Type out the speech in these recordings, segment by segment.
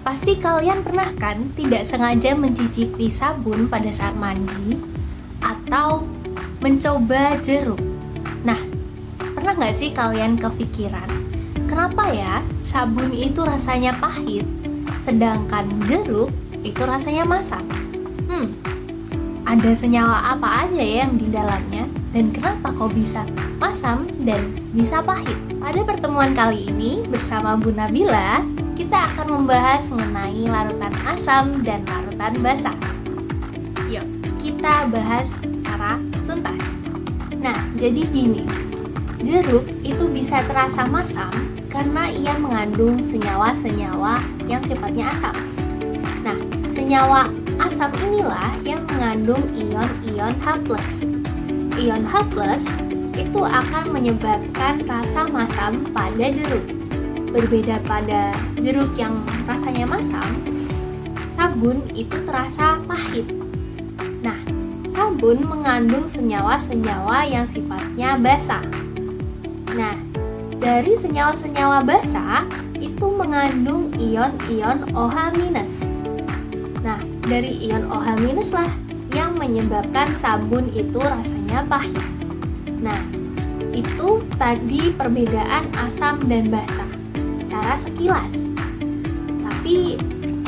Pasti kalian pernah kan tidak sengaja mencicipi sabun pada saat mandi atau mencoba jeruk. Nah, pernah nggak sih kalian kepikiran, kenapa ya sabun itu rasanya pahit, sedangkan jeruk itu rasanya masam? Ada senyawa apa aja ya yang di dalamnya, dan kenapa kok bisa masam dan bisa pahit? Pada pertemuan kali ini bersama Bu Nabila, kita akan membahas mengenai larutan asam dan larutan basa. Yuk, kita bahas secara tuntas. Nah, jadi gini, jeruk itu bisa terasa masam karena ia mengandung senyawa-senyawa yang sifatnya asam. Nah, senyawa asam inilah yang mengandung ion-ion H+. Ion H+ itu akan menyebabkan rasa masam pada jeruk. Berbeda pada jeruk yang rasanya masam, sabun itu terasa pahit. Nah, sabun mengandung senyawa-senyawa yang sifatnya basa. Nah, dari senyawa-senyawa basa itu mengandung ion-ion OH-. Nah, dari ion OH- lah yang menyebabkan sabun itu rasanya pahit. Nah, itu tadi perbedaan asam dan basa secara sekilas. Tapi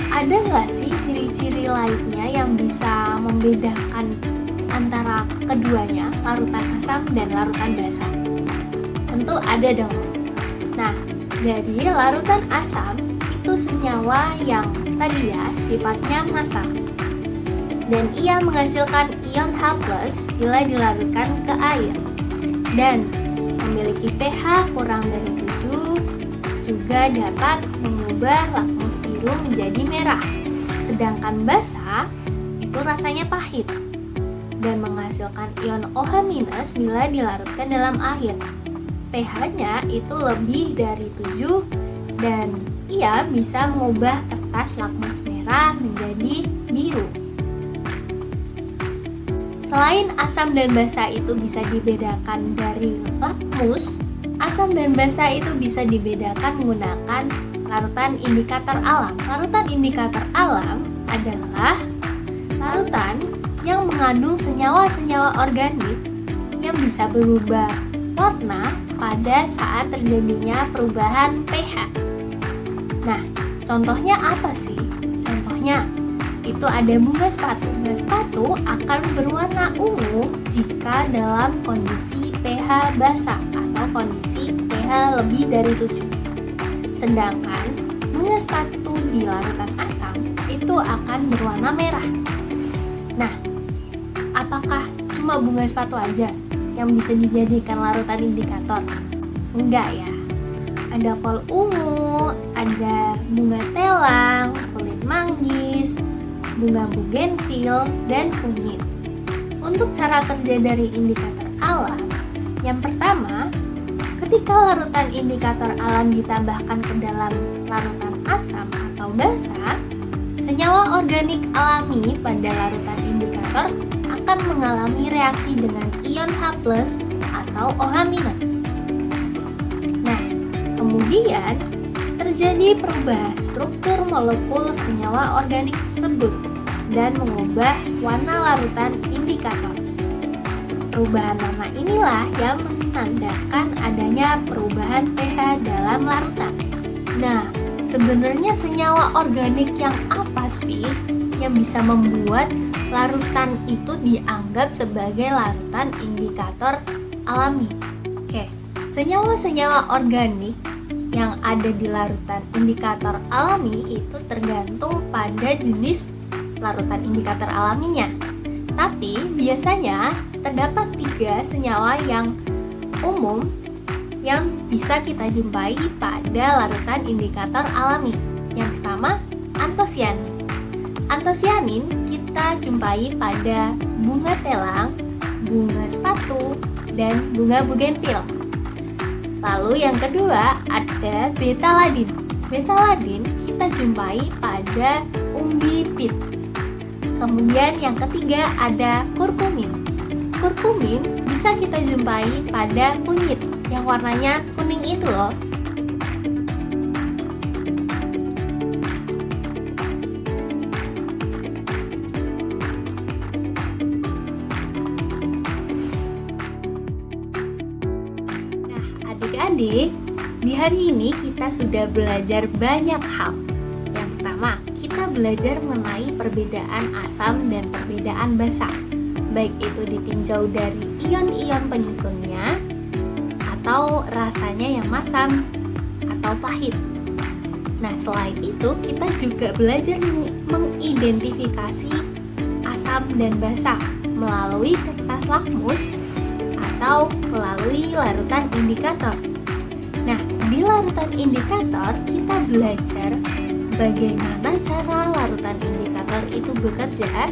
ada nggak sih ciri-ciri lainnya yang bisa membedakan antara keduanya, larutan asam dan larutan basa? Tentu ada dong. Nah, jadi larutan asam itu senyawa yang tadi ya sifatnya masam, dan ia menghasilkan ion H+ bila dilarutkan ke air dan memiliki pH kurang dari 7, juga dapat mengubah lakmus biru menjadi merah. Sedangkan basa itu rasanya pahit dan menghasilkan ion OH- bila dilarutkan dalam air. pH-nya itu lebih dari 7 dan ia bisa mengubah kertas lakmus merah menjadi biru. Selain asam dan basa itu bisa dibedakan dari lakmus, asam dan basa itu bisa dibedakan menggunakan larutan indikator alam. Larutan indikator alam adalah larutan yang mengandung senyawa-senyawa organik yang bisa berubah warna pada saat terjadinya perubahan pH. Nah, contohnya apa sih? Contohnya itu ada bunga sepatu. Bunga sepatu akan berwarna ungu jika dalam kondisi pH basa atau kondisi pH lebih dari 7. Sedangkan bunga sepatu di larutan asam itu akan berwarna merah. Nah, apakah cuma bunga sepatu aja yang bisa dijadikan larutan indikator? Enggak ya. Ada kol ungu, ada bunga telang, kulit manggis, bunga bugenvil, dan kunyit. Untuk cara kerja dari indikator alam, yang pertama, ketika larutan indikator alam ditambahkan ke dalam larutan asam atau basa, senyawa organik alami pada larutan indikator akan mengalami reaksi dengan ion H+ atau OH-. Nah, kemudian terjadi perubahan struktur molekul senyawa organik tersebut dan mengubah warna larutan indikator. Perubahan warna inilah yang menandakan adanya perubahan pH dalam larutan. Nah, sebenarnya senyawa organik yang apa sih yang bisa membuat larutan itu dianggap sebagai larutan indikator alami? Oke, senyawa-senyawa organik yang ada di larutan indikator alami itu tergantung pada jenis larutan indikator alaminya. Tapi biasanya terdapat 3 senyawa yang umum yang bisa kita jumpai pada larutan indikator alami. Yang pertama, antosianin. Antosianin kita jumpai pada bunga telang, bunga sepatu, dan bunga bugenvil. Lalu yang kedua ada betaladin. Betaladin kita jumpai pada umbi pit. Kemudian yang ketiga ada kurkumin. Kurkumin bisa kita jumpai pada kunyit yang warnanya kuning itu loh. Adik-adik, di hari ini kita sudah belajar banyak hal. Yang pertama, kita belajar mengenai perbedaan asam dan perbedaan basa, baik itu ditinjau dari ion-ion penyusunnya atau rasanya yang masam atau pahit. Nah, selain itu kita juga belajar mengidentifikasi asam dan basa melalui kertas lakmus atau melalui larutan indikator. Nah, di larutan indikator kita belajar bagaimana cara larutan indikator itu bekerja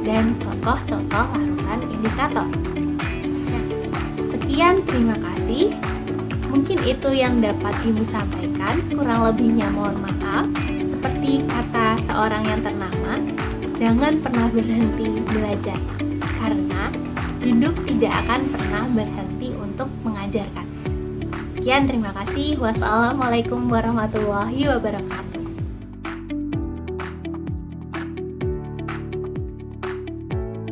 dan contoh-contoh larutan indikator. Nah, sekian, terima kasih. Mungkin itu yang dapat Ibu sampaikan, kurang lebihnya mohon maaf. Seperti kata seorang yang ternama, jangan pernah berhenti belajar, karena hidup tidak akan pernah berhenti untuk mengajarkan. Sekian, terima kasih. Wassalamualaikum warahmatullahi wabarakatuh.